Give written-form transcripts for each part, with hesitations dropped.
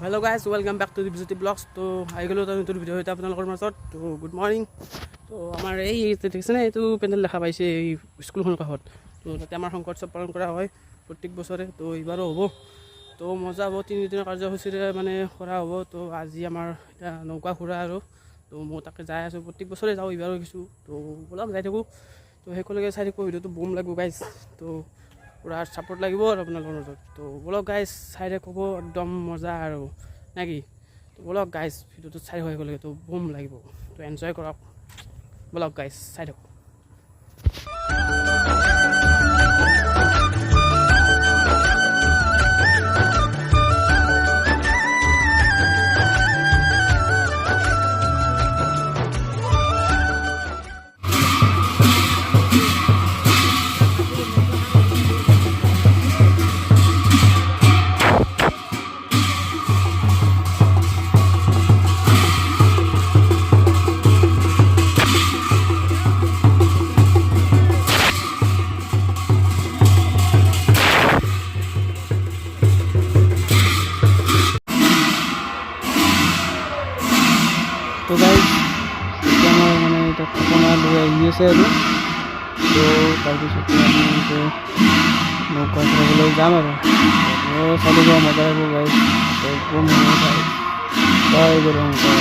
Hello' guys, welcome back to the Bijuti blogs. তো আহি গ'লোঁ এটা নতুন ভিডিঅ' সৈতে আপোনালোকৰ মাজত। তো গুড মৰ্ণিং। তো আমাৰ এই দেখিছেনে, এইটো পেণ্ডেল দেখা পাইছে এই স্কুলখনৰ কাষত। তো তাতে আমাৰ শংকৰ উৎসৱ পালন কৰা হয় প্ৰত্যেক বছৰে। তো এইবাৰো হ'ব। তো মজা হ'ব, 3 দিনৰ কাৰ্যসূচীৰে মানে কৰা হ'ব। তো আজি আমাৰ এতিয়া নৌকা ফুৰা আৰু তো মই তাকে যাই আছোঁ, প্ৰত্যেক বছৰে যাওঁ, এইবাৰো গৈছোঁ। তো ব'লক যাই থাকোঁ। তো শেষলৈকে চাই থাকোঁ, ভিডিঅ'টো বুম লাগিব গাইজ। তো পুৰা ছাপোৰ্ট লাগিব আৰু আপোনালোকৰ মাজত। তো ব'লক গাইজ, চাই থাকোঁ, একদম মজা আৰু নেকি। তো ব'লক গাইজ, ভিডিঅ'টো চাই হৈ গ'লে তো বুম লাগিব। তো এনজয় কৰক, ব'লক গাইজ, চাই থাকোঁ। তো গাইজ, এতিয়া আমাৰ মানে এতিয়া ঠিকনা লৈ আহি আছে আৰু তো তাৰপিছতে আমি নৌকা চলাবলৈ যাম আৰু চাই যাব, মজা লাগিব গাইজ। একদম জয় গুৰু শংকৰ।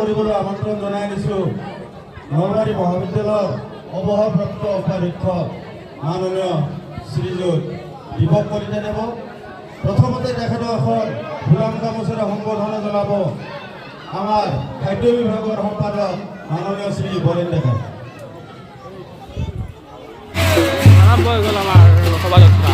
কৰিবলৈ আমন্ত্ৰণ জনাই দিছোঁ নলবাৰী মহাবিদ্যালয়ৰ অৱসৰপ্ৰাপ্ত উপাধ্যক্ষ মাননীয় শ্ৰীযুত দীপক কলিতাদেৱক। প্ৰথমতে তেখেতক এখন ফুলাম গামোচাৰে সম্বৰ্ধনা জনাব আমাৰ খাদ্য বিভাগৰ সম্পাদক মাননীয় শ্ৰী বৰেণ ডেকা। আৰম্ভ হৈ গ'ল আমাৰ শোভাযাত্ৰা।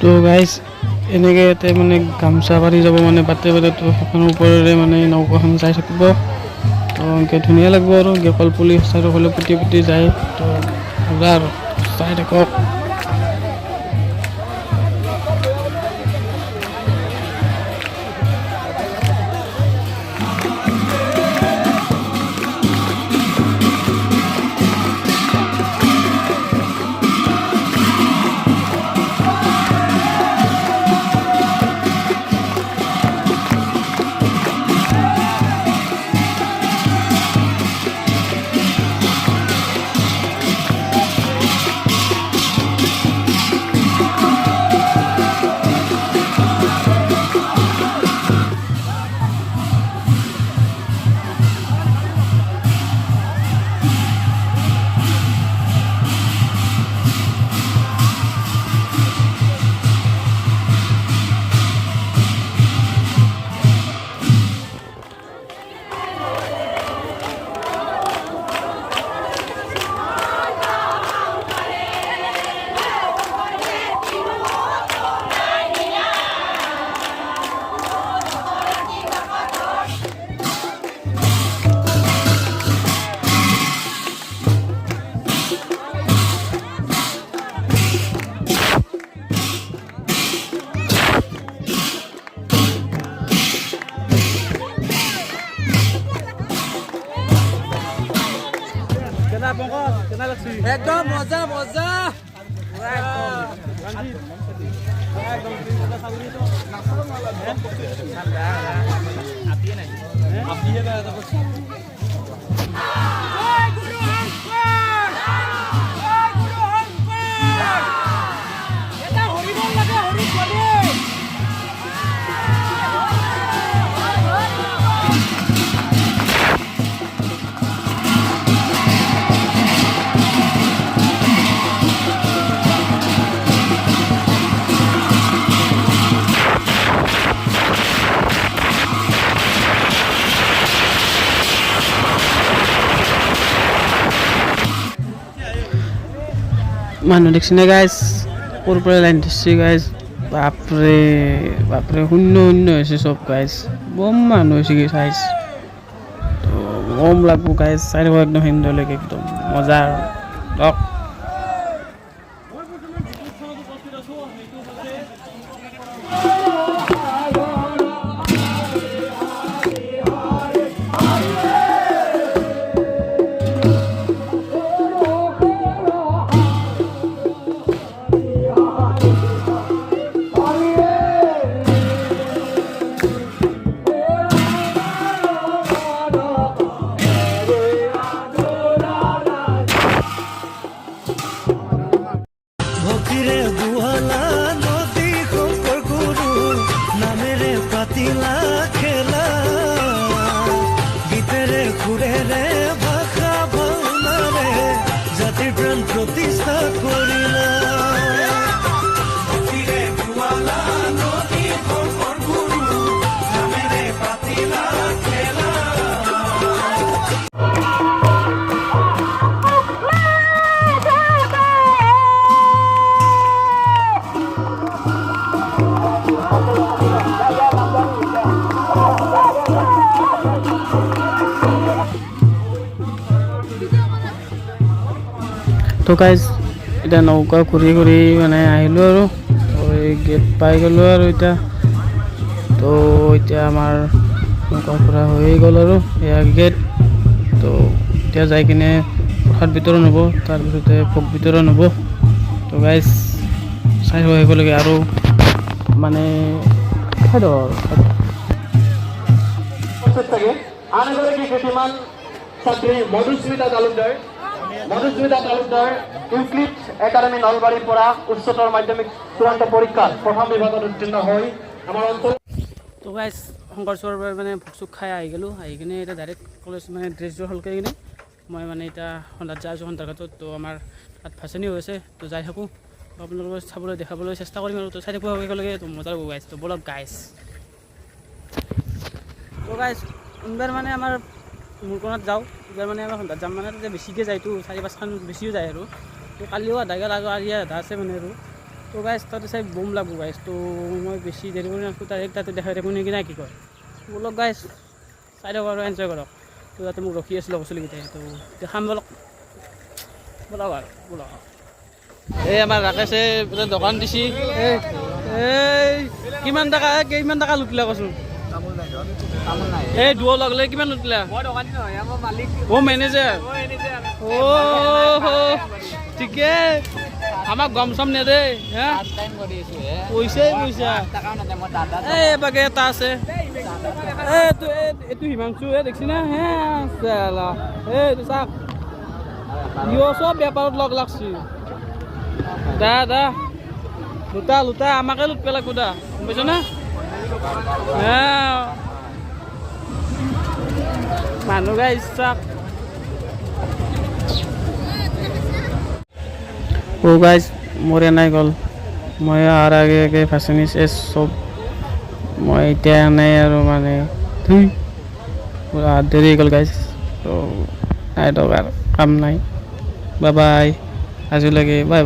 তো গাইজ, এনেকৈ ইয়াতে মানে গামোচা পাৰি যাব, মানে বাটে বাটে। তো সেইখনৰ ওপৰেৰে মানে নৌকাখন যাই থাকিব। তো এনেকৈ ধুনীয়া লাগিব আৰু কলপুলি চাৰিওফালে পুতি পুতি যায়। তো মজা আৰু চাই থাকক। দাদা পংকজ কেনে লাগছি একদম মজা মজা মানুহ দেখছিনে গাইজ ক'ৰ পৰা লাইন ধৰিছে গাইজ বাপৰে বাপৰে শূন্য শূন্য হৈছে চব গাইজ বম মানুহ হৈছে কি চাইজ তো গম লাগব গাইজ চাই থাকো একদম সুন্দৰলৈকে একদম মজা আৰু লওক ভক্তিৰে বুহালা নদী শংকৰ গুৰু নামেৰে পাতিলা খেলা গীতেৰে সুৰেৰে ভাষা ভাওনাৰে জাতিৰ প্ৰাণ প্ৰতিষ্ঠা কৰিলা ভক্তিৰে বুহালা নদী শংকৰ গুৰু নামেৰে পাতিলা খেলা তো গাইজ এতিয়া নৌকা ঘূৰি ঘূৰি মানে আহিলোঁ আৰু তো এই গেট পাই গ'লোঁ আৰু এতিয়া তো এতিয়া আমাৰ নৌকা ঘূৰা হৈ গ'ল আৰু এয়া গেট তো এতিয়া যাই কিনে প্ৰসাদ বিতৰণ হ'ব তাৰপিছতে ভোগ বিতৰণ হ'ব তো গাইজ চাই হৈ আহিব লাগে আৰু মানে খাই দিওঁ থাকে আন এগৰাকী কৃতিমান ছাত্ৰী মধুস্মিতা তালুকদাৰ ইউক্লিড একাডেমী নলবাৰীৰ পৰা উচ্চতৰ মাধ্যমিক চূড়ান্ত পৰীক্ষাত প্ৰথম বিভাগত উত্তীৰ্ণ হৈ আমাৰ অঞ্চল তো গাইজ শংকৰচৰৰ পৰা মানে ভোগ চোগ খাই আহি গ'লোঁ আহি কিনে এতিয়া ডাইৰেক্ট কলেজ মানে ড্ৰেছযোৰ সলকাই কিনে মই মানে এতিয়া সন্ধাত যাই আছোঁ সন্ধাঘাটত তো আমাৰ তাত ভাচনি হৈ আছে তো যাই থাকোঁ আপোনালোকক চাবলৈ দেখাবলৈ চেষ্টা কৰিম আৰু তো চাই থাকোঁ একেলগে তো মজা লাগিব গাইজ তো বলক গাইজ তো গাইজ এইবাৰ মানে আমাৰ মূৰকণত যাওঁ এইবাৰ মানে আমাৰ সন্ধাত যাম মানে তাতে বেছিকৈ যায়তো 4-5খন বেছিও যায় আৰু তো কালিও আধা গেল আৰু আধা আছে মানে আৰু তো গাইজ তাতে চাই বম লাগব গাইজ তো মই বেছি দেৰি কৰি নাথাকোঁ তাতে দেখাই থাকোঁ নেকি নাই কি কয় বলক গাইজ চাই থাকক আৰু এনজয় কৰক তো তাতে মোক ৰখি আছিলোঁ চলিকেইটাই তো দেখাম বলক বলক আৰু বলক এই আমাৰ ৰাকেশে দোকান দিছে এই কিমান টকা লুটিলা কচোন এই দুৱ লগলে কিমান লুটিলা অ' মেনেজাৰ অ' ঠিকে আমাক গম চম নেদে হা পইচা এই এবাকে এটা আছে এইটো হিমাংশু দেখছি না হে এইটো চাওক ইও চব বেপাৰত লগ লাগছি দা লুটা আমাকে লুট পেলাক দা গম পাইছ না মানুহ গাই ইচ্ছা ও গাইজ মোৰ এনাই গ'ল মই অহাৰ আগে ফাঁচনি চেছ চব মই এতিয়া নাই আৰু মানে পুৰা দেৰি গ'ল গাইজ তো নাই দৰকাৰ কাম নাই বাই আজিলৈকে বাই